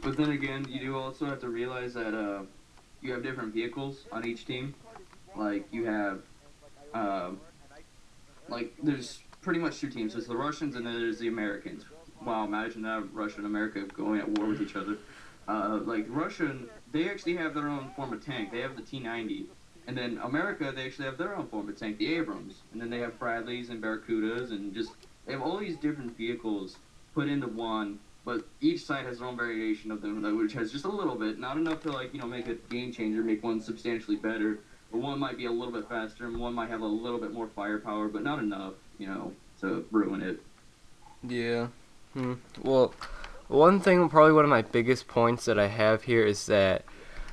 But then again, you do also have to realize that you have different vehicles on each team. Like you have uh, like there's pretty much two teams. There's the Russians and then there's the Americans. Wow, imagine that Russia and America going at war with each other. Like Russian, they actually have their own form of tank. They have the T-90, and then America, they actually have their own form of tank, the Abrams, and then they have Bradleys and Barracudas, and just they have all these different vehicles put into one. But each side has their own variation of them, which has just a little bit, not enough to like make a game changer, make one substantially better. But one might be a little bit faster, and one might have a little bit more firepower, but not enough, to ruin it. Yeah. Well, one thing, probably one of my biggest points that I have here is that,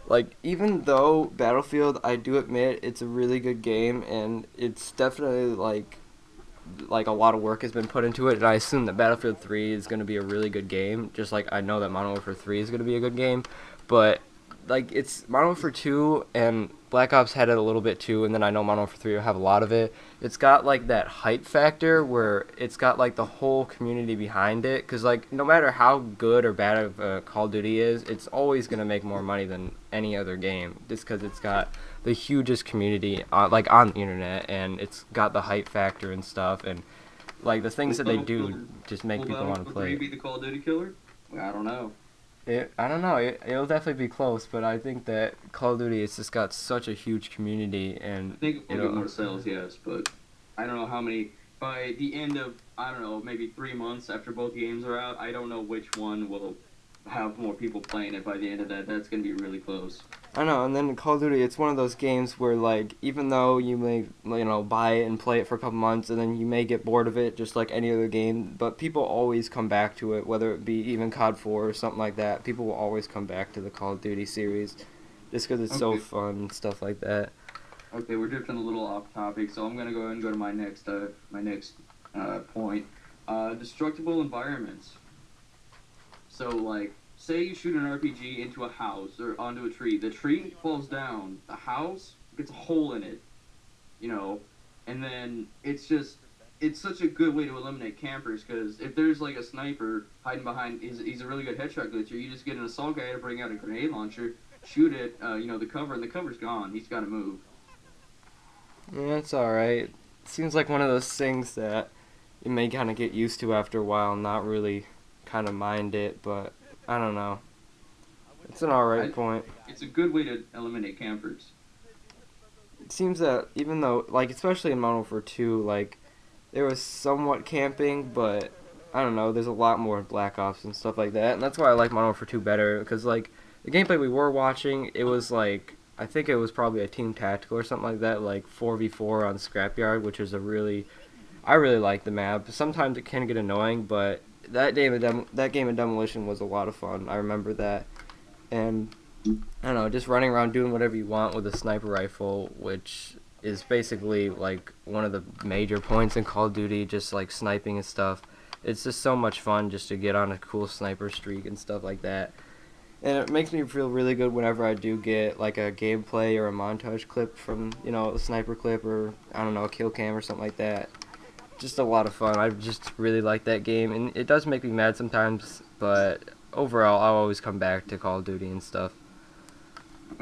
like, even though Battlefield, I do admit it's a really good game, and it's definitely like a lot of work has been put into it, and I assume that Battlefield 3 is going to be a really good game, just like I know that Modern Warfare 3 is going to be a good game, but like it's Modern Warfare 2 and Black Ops had it a little bit too, and then I know Modern Warfare 3 will have a lot of it. It's got like that hype factor where it's got like the whole community behind it, because like no matter how good or bad of Call of Duty is, it's always going to make more money than any other game, just because it's got the hugest community like on the internet, and it's got the hype factor and stuff, and like the things that they do just make Will people want to Battlefield play 3 it. be the Call of Duty killer? Well, I don't know. I don't know. It'll definitely be close, but I think that Call of Duty it's just got such a huge community, I and think it will get it'll. more sales, yes, but I don't know how many. By the end of, I don't know, maybe 3 months after both games are out, I don't know which one will have more people playing it by the end of that. That's going to be really close. I know, and then Call of Duty, it's one of those games where like even though you may buy it and play it for a couple months, and then you may get bored of it just like any other game, but people always come back to it, whether it be even COD 4 or something like that. People will always come back to the Call of Duty series, just because it's so Okay, fun and stuff like that. okay, we're drifting a little off topic, so I'm going to go ahead and go to my next point. Destructible environments. So, like, say you shoot an RPG into a house or onto a tree. The tree falls down. The house gets a hole in it, you know, and then it's such a good way to eliminate campers because if there's like a sniper hiding behind, he's a really good headshot glitcher. You just get an assault guy to bring out a grenade launcher, shoot it, the cover, and the cover's gone. He's got to move. Yeah, it's alright. Seems like one of those things that you may kind of get used to after a while and not really kind of mind it, but I don't know. It's an alright I, point. it's a good way to eliminate campers. It seems that even though, like, especially in Modern Warfare 2, like, there was somewhat camping, but I don't know, there's a lot more in Black Ops and stuff like that, and that's why I like Modern Warfare 2 better, because, like, the gameplay we were watching, it was, like, I think it was probably a team tactical or something like that, like 4v4 on Scrapyard, which is a really, I really like the map. Sometimes it can get annoying, but that game of Demolition was a lot of fun. I remember that, and I don't know, just running around doing whatever you want with a sniper rifle, which is basically like one of the major points in Call of Duty, just like sniping and stuff. It's just so much fun just to get on a cool sniper streak and stuff like that. And it makes me feel really good whenever I do get like a gameplay or a montage clip from, a sniper clip or, I don't know, a kill cam or something like that. Just a lot of fun. I just really like that game, and it does make me mad sometimes, but overall I'll always come back to Call of Duty and stuff.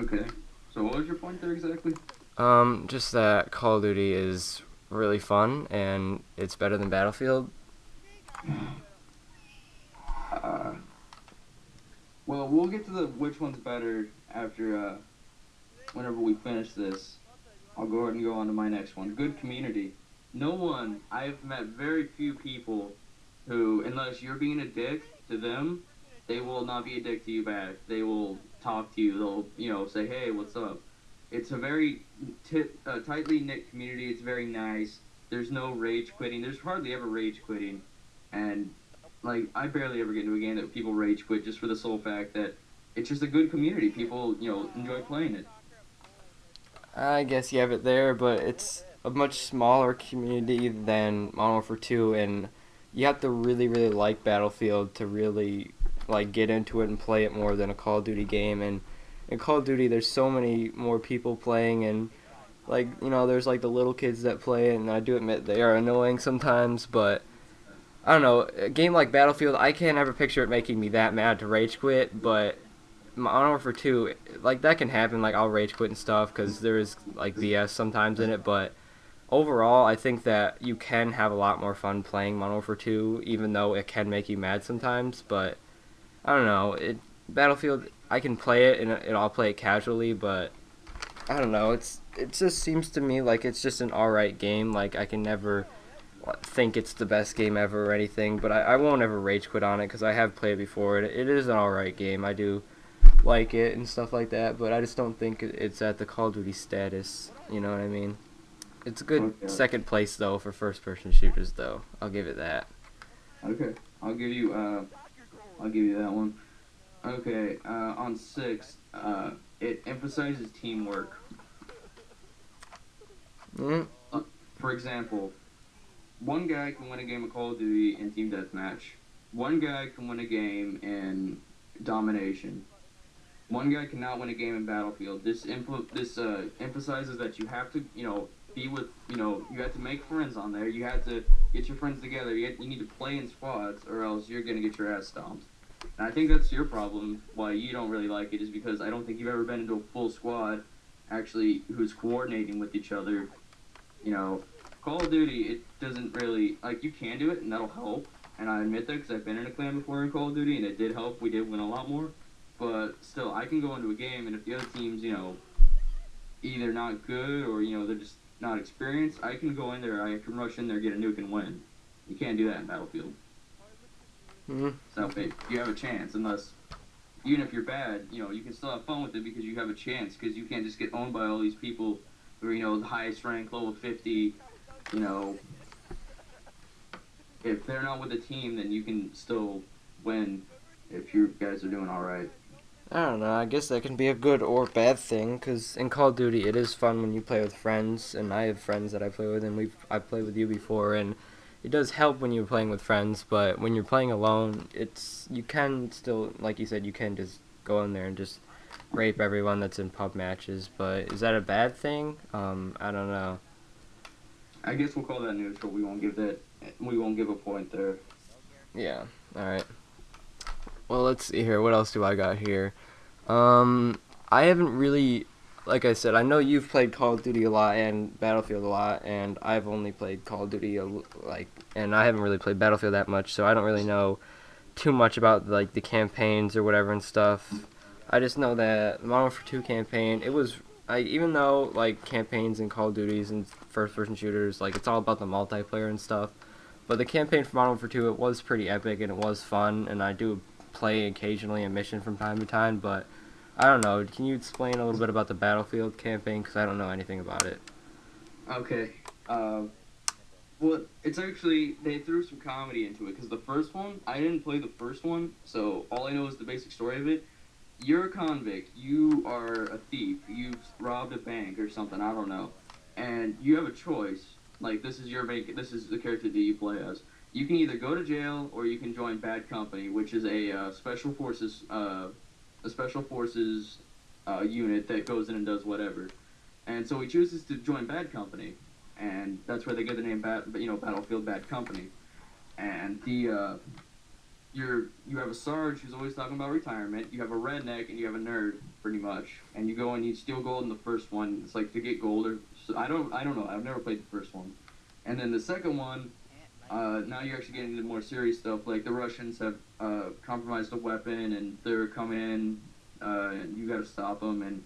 Okay. So what was your point there exactly? Just that Call of Duty is really fun, and it's better than Battlefield. Uh, well, we'll get to the which one's better after whenever we finish this. I'll go ahead and go on to my next one. Good community. No one, I've met very few people who, unless you're being a dick to them, they will not be a dick to you back. They will talk to you. They'll, say, hey, what's up? It's a very tightly knit community. It's very nice. There's no rage quitting. There's hardly ever rage quitting. And, like, I barely ever get into a game that people rage quit just for the sole fact that it's just a good community. People, enjoy playing it. I guess you have it there, but it's a much smaller community than Modern Warfare 2, and you have to really, really like Battlefield to really like get into it and play it more than a Call of Duty game. And in Call of Duty, there's so many more people playing, and like there's like the little kids that play, and I do admit they are annoying sometimes, but I don't know, a game like Battlefield, I can't ever picture it making me that mad to rage quit, but Modern Warfare 2, like that can happen. Like I'll rage quit and stuff because there is like BS sometimes in it, but overall, I think that you can have a lot more fun playing Modern Warfare 2, even though it can make you mad sometimes. But I don't know, Battlefield, I can play it and I'll play it casually, but I don't know. It just seems to me like it's just an alright game. Like I can never think it's the best game ever or anything, but I won't ever rage quit on it because I have played it before. It is an alright game. I do like it and stuff like that, but I just don't think it's at the Call of Duty status. You know what I mean? It's a good Okay. second place though for first person shooters though. I'll give it that. Okay. I'll give you that one. Okay. On 6, it emphasizes teamwork. Mm, For example, one guy can win a game of Call of Duty in team deathmatch. One guy can win a game in domination. One guy cannot win a game in Battlefield. This emphasizes that you have to, be with, you have to make friends on there. You have to get your friends together. You need to play in squads, or else you're gonna get your ass stomped. And I think that's your problem. Why you don't really like it is because I don't think you've ever been into a full squad, actually, who's coordinating with each other. Call of Duty, it doesn't really like you can do it, and that'll help. And I admit that because I've been in a clan before in Call of Duty, and it did help. We did win a lot more. But still, I can go into a game, and if the other team's, either not good or, they're just not experienced, I can go in there, I can rush in there, get a nuke, and win. You can't do that in Battlefield. mm, So you have a chance, unless, even if you're bad, you can still have fun with it because you have a chance, because you can't just get owned by all these people who are, the highest rank, level 50, you know. If they're not with a team, then you can still win if you guys are doing alright. I don't know. I guess that can be a good or bad thing because in Call of Duty it is fun when you play with friends, and I have friends that I play with, and I've played with you before, and it does help when you're playing with friends. But when you're playing alone, you can still, like you said, you can just go in there and just rape everyone that's in pub matches. But is that a bad thing? I don't know. I guess we'll call that neutral. We won't give a point there. Yeah. All right. Well, let's see here. What else do I got here? I haven't really, like I said, I know you've played Call of Duty a lot and Battlefield a lot, and I've only played Call of Duty and I haven't really played Battlefield that much, so I don't really know too much about like the campaigns or whatever and stuff. I just know that the Modern Warfare 2 campaign, even though like campaigns and Call of Duties and first-person shooters, like it's all about the multiplayer and stuff. But the campaign for Modern Warfare 2, it was pretty epic and it was fun, and I do play occasionally a mission from time to time, but I don't know. Can you explain a little bit about the Battlefield campaign? Because I don't know anything about it. Okay. Well, it's actually, they threw some comedy into it, because the first one, I didn't play the first one, so all I know is the basic story of it. You're a convict. You are a thief. You've robbed a bank or something, I don't know. And you have a choice. Like, this is the character that you play as. You can either go to jail or you can join Bad Company, which is a special forces unit that goes in and does whatever. And so he chooses to join Bad Company, and that's where they get the name Battlefield Bad Company. And you have a Sarge who's always talking about retirement. You have a redneck and you have a nerd, pretty much. And you go and you steal gold in the first one. It's like to get gold or so I don't know. I've never played the first one. And then the second one, now you're actually getting into more serious stuff. Like the Russians have compromised a weapon and they're coming in, and you got to stop them. And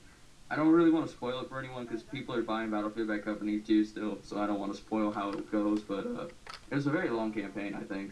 I don't really want to spoil it for anyone because people are buying Battlefield Bad Company too still. So I don't want to spoil how it goes. But it was a very long campaign, I think.